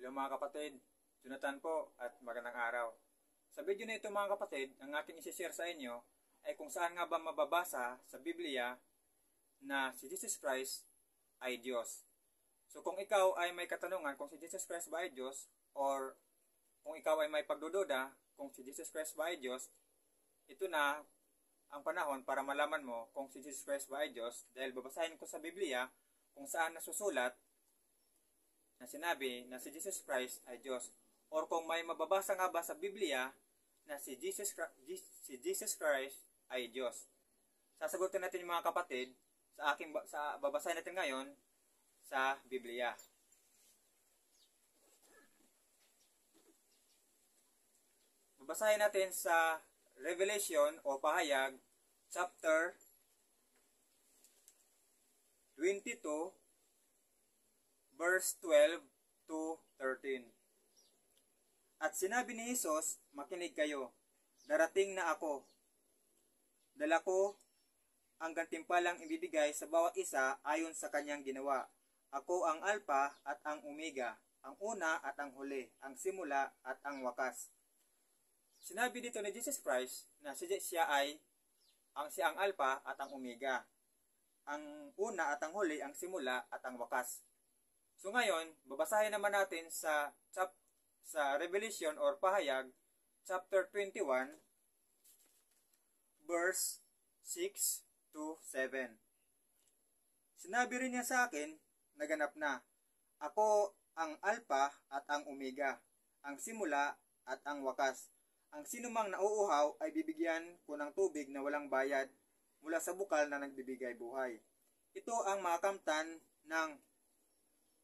Hello mga kapatid, Jonathan po at magandang araw. Sa video na ito mga kapatid, ang aking isi-share sa inyo ay kung saan nga ba mababasa sa Biblia na si Jesus Christ ay Diyos. So kung ikaw ay may katanungan kung si Jesus Christ ba ay Diyos, or kung ikaw ay may pagdududa kung si Jesus Christ ba ay Diyos, ito na ang panahon para malaman mo kung si Jesus Christ ba ay Diyos, dahil babasahin ko sa Biblia kung saan nasusulat na sinabi na si Jesus Christ ay Diyos, or kung may mababasa nga ba sa Biblia na si Jesus Christ ay Diyos. Sasagutin natin yung mga kapatid sa babasahin natin ngayon sa Biblia. Babasahin natin sa Revelation o Pahayag chapter 22 verse 12 to 13. At sinabi ni Jesus, makinig kayo, darating na ako. Dala ko ang gantimpalang ibibigay sa bawat isa ayon sa kanyang ginawa. Ako ang Alpha at ang Omega, ang una at ang huli, ang simula at ang wakas. Sinabi dito ni Jesus Christ na siya ang Alpha at ang Omega, ang una at ang huli, ang simula at ang wakas. So ngayon, babasahin naman natin sa Revelation or Pahayag chapter 21 verse 6 to 7. Sinabi rin niya sa akin, naganap na, ako ang Alpha at ang Omega, ang simula at ang wakas. Ang sinumang nauuhaw ay bibigyan ko ng tubig na walang bayad mula sa bukal na nagbibigay buhay. Ito ang mga kamtan ng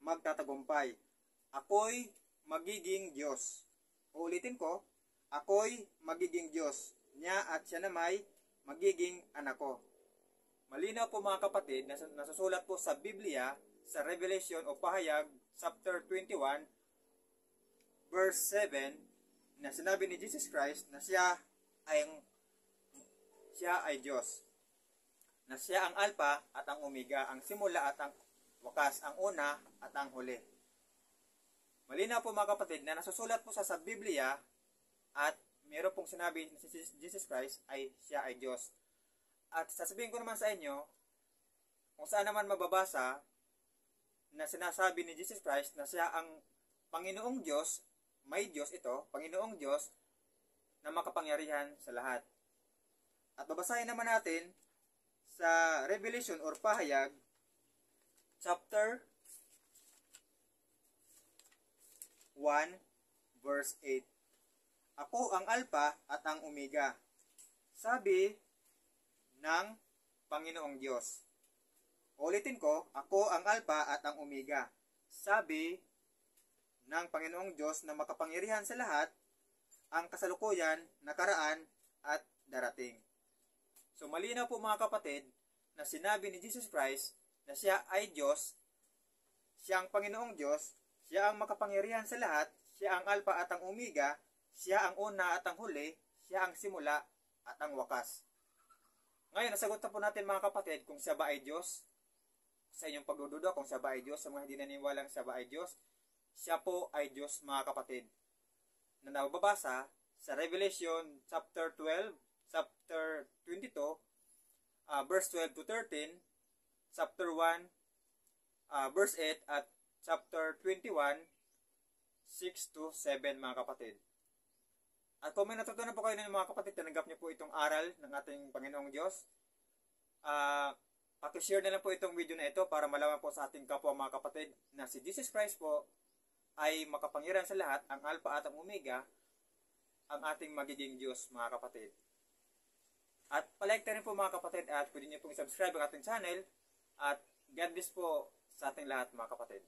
magtatagumpay. Ako'y magiging Diyos. Uulitin ko, ako'y magiging Diyos niya at siya na may magiging anak ko. Malinaw po mga kapatid na nasusulat po sa Biblia sa Revelation o Pahayag chapter 21 verse 7 na sinabi ni Jesus Christ na siya ay Diyos. Na siya ang Alpha at ang Omega, ang simula at ang wakas, ang una at ang huli. Malinaw po mga kapatid na nasusulat po sa Biblia at mayroon pong sinabi na si Jesus Christ ay siya ay Diyos. At sasabihin ko naman sa inyo kung saan naman mababasa na sinasabi ni Jesus Christ na siya ang Panginoong Diyos, may Diyos ito, Panginoong Diyos na makapangyarihan sa lahat. At babasahin naman natin sa Revelation or Pahayag chapter 1 verse 8. Ako ang Alpha at ang Omega, sabi ng Panginoong Diyos. Ulitin ko, ako ang Alpha at ang Omega, sabi ng Panginoong Diyos na makapangyarihan sa lahat, ang kasalukuyan, nakaraan at darating. So malinaw po mga kapatid na sinabi ni Jesus Christ na siya ay Diyos, siya ang Panginoong Diyos, siya ang makapangyarihan sa lahat, siya ang Alpha at ang Omega, siya ang una at ang huli, siya ang simula at ang wakas. Ngayon, nasagot na po natin mga kapatid kung siya ba ay Diyos. Sa inyong pagdududa kung siya ba ay Diyos, sa mga hindi naniniwalang siya ba ay Diyos, siya po ay Diyos mga kapatid. Na nababasa sa Revelation chapter 12, chapter 22, verse 12 to 13, chapter 1, verse 8, at chapter 21, 6 to 7 mga kapatid. At kung may natutunan po kayo ng mga kapatid, tanggap niyo po itong aral ng ating Panginoong Diyos. Pakishare na lang po itong video na ito para malaman po sa ating kapwa mga kapatid na si Jesus Christ po ay makapangyarihan sa lahat, ang Alpha at ang Omega, ang ating magiging Diyos mga kapatid. At palike na rin po mga kapatid at pwede niyo pong subscribe ang ating channel at God bless po sa ating lahat mga kapatid.